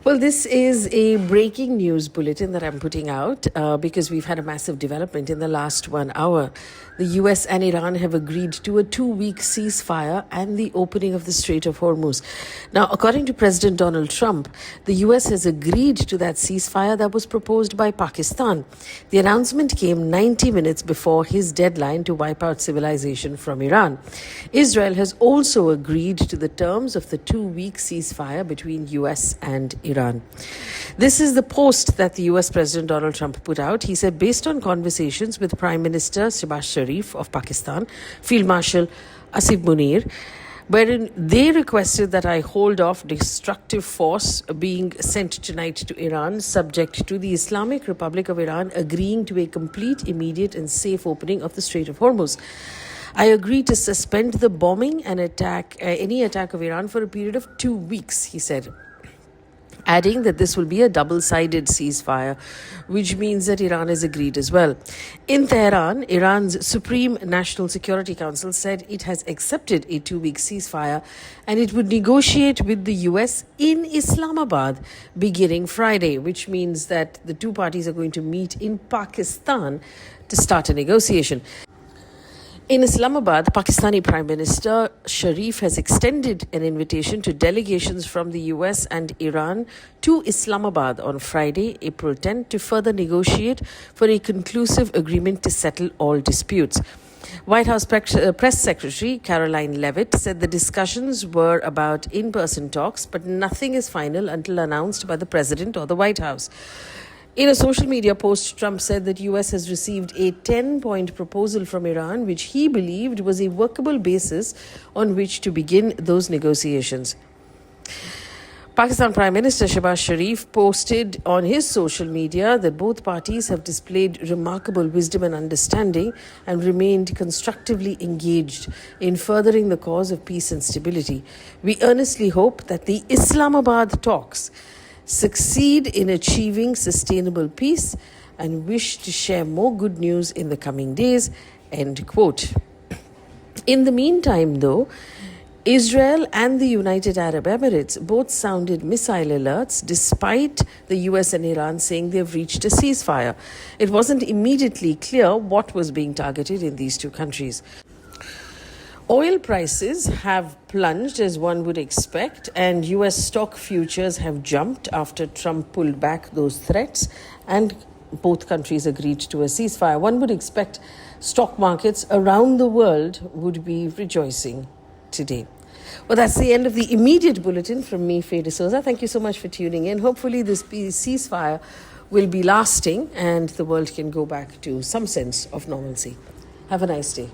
Well, this is a breaking news bulletin that I'm putting out because we've had a massive development in the last 1 hour. The US and Iran have agreed to a 2-week ceasefire and the opening of the Strait of Hormuz. Now, according to President Donald Trump, the US has agreed to that ceasefire that was proposed by Pakistan. The announcement came 90 minutes before his deadline to wipe out civilization from Iran. Israel has also agreed to the terms of the 2-week ceasefire between US and Iran. This is the post that the US President Donald Trump put out. He said, based on conversations with Prime Minister Shehbaz Sharif of Pakistan, Field Marshal Asif Munir, wherein they requested that I hold off destructive force being sent tonight to Iran, subject to the Islamic Republic of Iran agreeing to a complete, immediate and safe opening of the Strait of Hormuz. I agree to suspend the bombing and any attack of Iran for a period of 2 weeks, he said, adding that this will be a double-sided ceasefire, which means that Iran has agreed as well. In Tehran, Iran's Supreme National Security Council said it has accepted a 2-week ceasefire and it would negotiate with the US in Islamabad beginning Friday, which means that the two parties are going to meet in Pakistan to start a negotiation. In Islamabad, Pakistani Prime Minister Sharif has extended an invitation to delegations from the US and Iran to Islamabad on Friday, April 10, to further negotiate for a conclusive agreement to settle all disputes. White House Press Secretary Caroline Leavitt said the discussions were about in-person talks, but nothing is final until announced by the President or the White House. In a social media post, Trump said that US has received a 10-point proposal from Iran, which he believed was a workable basis on which to begin those negotiations. Pakistan Prime Minister Shehbaz Sharif posted on his social media that both parties have displayed remarkable wisdom and understanding and remained constructively engaged in furthering the cause of peace and stability. We earnestly hope that the Islamabad talks succeed in achieving sustainable peace and wish to share more good news in the coming days, end quote. In the meantime, though, Israel and the United Arab Emirates both sounded missile alerts despite the US and Iran saying they've reached a ceasefire. It wasn't immediately clear what was being targeted in these two countries. Oil prices have plunged, as one would expect, and US stock futures have jumped after Trump pulled back those threats and both countries agreed to a ceasefire. One would expect stock markets around the world would be rejoicing today. Well, that's the end of the immediate bulletin from me, Faye. Thank you so much for tuning in. Hopefully this ceasefire will be lasting and the world can go back to some sense of normalcy. Have a nice day.